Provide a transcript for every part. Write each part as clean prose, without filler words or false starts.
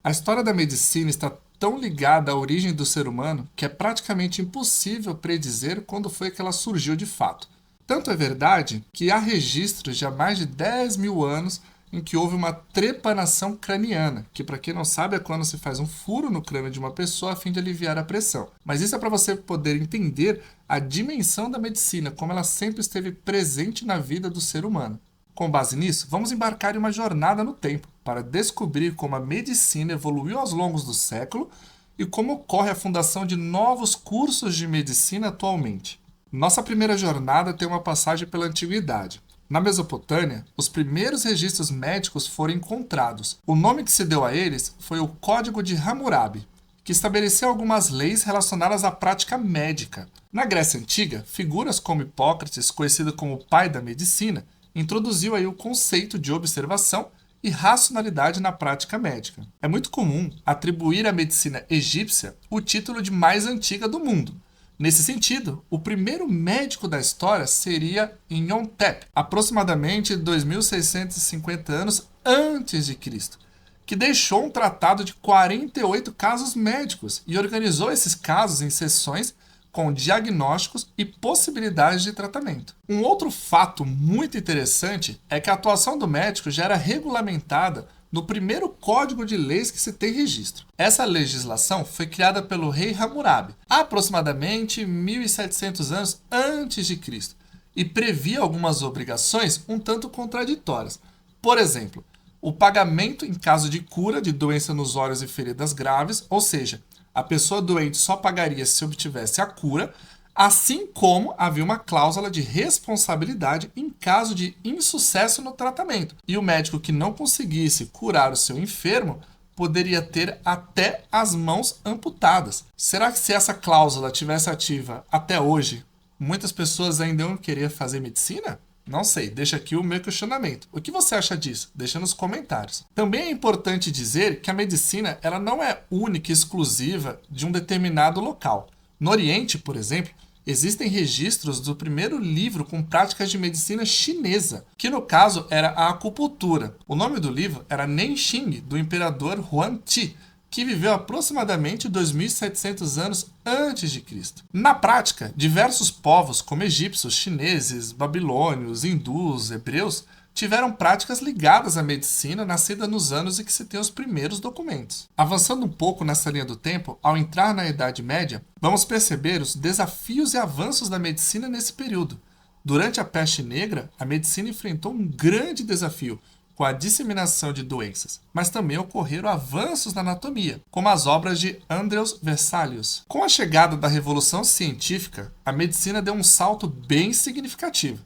A história da medicina está tão ligada à origem do ser humano que é praticamente impossível predizer quando foi que ela surgiu de fato. Tanto é verdade que há registros de há mais de 10 mil anos em que houve uma trepanação craniana, que para quem não sabe é quando se faz um furo no crânio de uma pessoa a fim de aliviar a pressão. Mas isso é para você poder entender a dimensão da medicina, como ela sempre esteve presente na vida do ser humano. Com base nisso, vamos embarcar em uma jornada no tempo para descobrir como a medicina evoluiu aos longos do século e como ocorre a fundação de novos cursos de medicina atualmente. Nossa primeira jornada tem uma passagem pela antiguidade. Na Mesopotâmia, os primeiros registros médicos foram encontrados. O nome que se deu a eles foi o Código de Hammurabi, que estabeleceu algumas leis relacionadas à prática médica. Na Grécia Antiga, figuras como Hipócrates, conhecido como o pai da medicina, introduziu aí o conceito de observação e racionalidade na prática médica. É muito comum atribuir à medicina egípcia o título de mais antiga do mundo. Nesse sentido, o primeiro médico da história seria Imhotep, aproximadamente 2650 anos antes de Cristo, que deixou um tratado de 48 casos médicos e organizou esses casos em sessões com diagnósticos e possibilidades de tratamento. Um outro fato muito interessante é que a atuação do médico já era regulamentada no primeiro código de leis que se tem registro. Essa legislação foi criada pelo rei Hammurabi, há aproximadamente 1700 anos antes de Cristo, e previa algumas obrigações um tanto contraditórias. Por exemplo, o pagamento em caso de cura de doença nos olhos e feridas graves, ou seja, a pessoa doente só pagaria se obtivesse a cura, assim como havia uma cláusula de responsabilidade em caso de insucesso no tratamento. E o médico que não conseguisse curar o seu enfermo poderia ter até as mãos amputadas. Será que se essa cláusula tivesse ativa até hoje, muitas pessoas ainda iam querer fazer medicina? Não sei, deixa aqui o meu questionamento. O que você acha disso? Deixa nos comentários. Também é importante dizer que a medicina ela não é única e exclusiva de um determinado local. No Oriente, por exemplo, existem registros do primeiro livro com práticas de medicina chinesa, que no caso era a acupuntura. O nome do livro era Nenshin, do imperador Huangti, que viveu aproximadamente 2.700 anos antes de Cristo. Na prática, diversos povos, como egípcios, chineses, babilônios, hindus, hebreus, tiveram práticas ligadas à medicina nascida nos anos em que se tem os primeiros documentos. Avançando um pouco nessa linha do tempo, ao entrar na Idade Média, vamos perceber os desafios e avanços da medicina nesse período. Durante a Peste Negra, a medicina enfrentou um grande desafio, com a disseminação de doenças, mas também ocorreram avanços na anatomia, como as obras de Andreas Vesalius. Com a chegada da Revolução Científica, a medicina deu um salto bem significativo.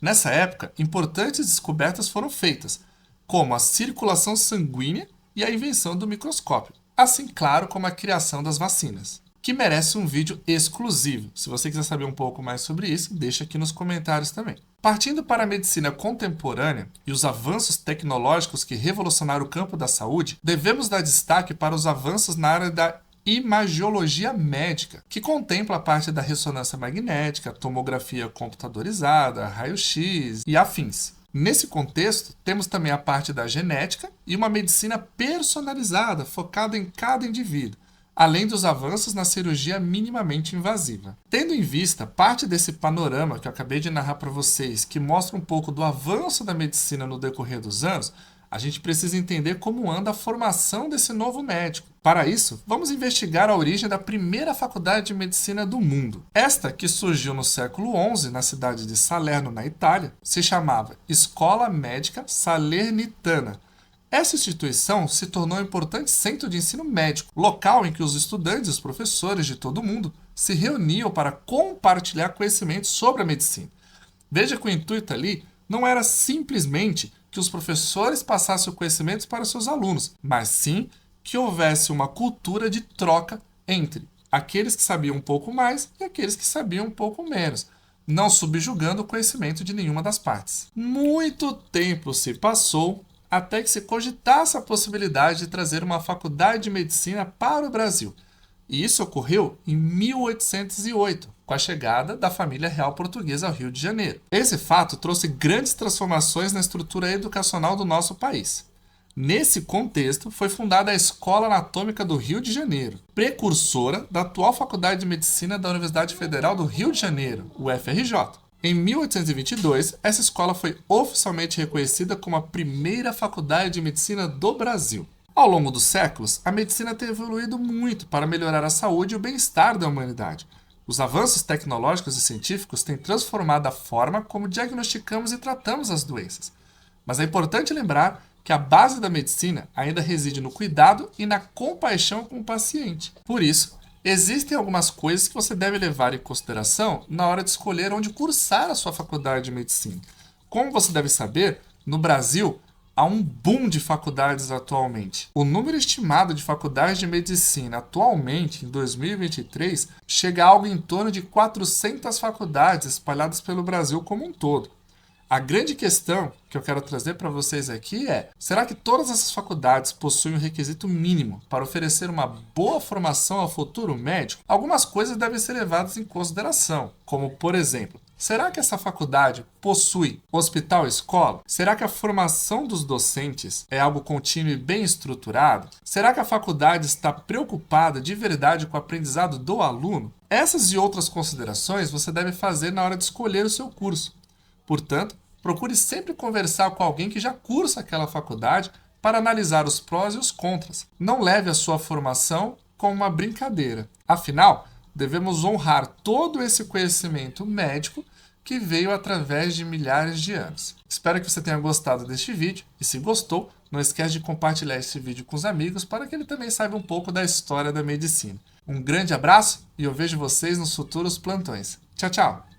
Nessa época, importantes descobertas foram feitas, como a circulação sanguínea e a invenção do microscópio, assim claro como a criação das vacinas, que merece um vídeo exclusivo. Se você quiser saber um pouco mais sobre isso, deixa aqui nos comentários também. Partindo para a medicina contemporânea e os avanços tecnológicos que revolucionaram o campo da saúde, devemos dar destaque para os avanços na área da imagiologia médica, que contempla a parte da ressonância magnética, tomografia computadorizada, raio-x e afins. Nesse contexto, temos também a parte da genética e uma medicina personalizada, focada em cada indivíduo, além dos avanços na cirurgia minimamente invasiva. Tendo em vista parte desse panorama que eu acabei de narrar para vocês, que mostra um pouco do avanço da medicina no decorrer dos anos, a gente precisa entender como anda a formação desse novo médico. Para isso, vamos investigar a origem da primeira faculdade de medicina do mundo. Esta, que surgiu no século XI, na cidade de Salerno, na Itália, se chamava Escola Médica Salernitana. Essa instituição se tornou um importante centro de ensino médico, local em que os estudantes e os professores de todo o mundo se reuniam para compartilhar conhecimentos sobre a medicina. Veja que o intuito ali não era simplesmente que os professores passassem o conhecimento para seus alunos, mas sim que houvesse uma cultura de troca entre aqueles que sabiam um pouco mais e aqueles que sabiam um pouco menos, não subjugando o conhecimento de nenhuma das partes. Muito tempo se passou até que se cogitasse a possibilidade de trazer uma faculdade de medicina para o Brasil. E isso ocorreu em 1808, com a chegada da família real portuguesa ao Rio de Janeiro. Esse fato trouxe grandes transformações na estrutura educacional do nosso país. Nesse contexto, foi fundada a Escola Anatômica do Rio de Janeiro, precursora da atual Faculdade de Medicina da Universidade Federal do Rio de Janeiro, UFRJ. Em 1822, essa escola foi oficialmente reconhecida como a primeira faculdade de medicina do Brasil. Ao longo dos séculos, a medicina tem evoluído muito para melhorar a saúde e o bem-estar da humanidade. Os avanços tecnológicos e científicos têm transformado a forma como diagnosticamos e tratamos as doenças. Mas é importante lembrar que a base da medicina ainda reside no cuidado e na compaixão com o paciente. Por isso, existem algumas coisas que você deve levar em consideração na hora de escolher onde cursar a sua faculdade de medicina. Como você deve saber, no Brasil há um boom de faculdades atualmente. O número estimado de faculdades de medicina atualmente, em 2023, chega a algo em torno de 400 faculdades espalhadas pelo Brasil como um todo. A grande questão que eu quero trazer para vocês aqui é: será que todas essas faculdades possuem o requisito mínimo para oferecer uma boa formação ao futuro médico? Algumas coisas devem ser levadas em consideração, como, por exemplo, será que essa faculdade possui hospital-escola? Será que a formação dos docentes é algo contínuo e bem estruturado? Será que a faculdade está preocupada de verdade com o aprendizado do aluno? Essas e outras considerações você deve fazer na hora de escolher o seu curso. Portanto, procure sempre conversar com alguém que já cursa aquela faculdade para analisar os prós e os contras. Não leve a sua formação como uma brincadeira. Afinal, devemos honrar todo esse conhecimento médico que veio através de milhares de anos. Espero que você tenha gostado deste vídeo e, se gostou, não esquece de compartilhar esse vídeo com os amigos para que ele também saiba um pouco da história da medicina. Um grande abraço e eu vejo vocês nos futuros plantões. Tchau, tchau!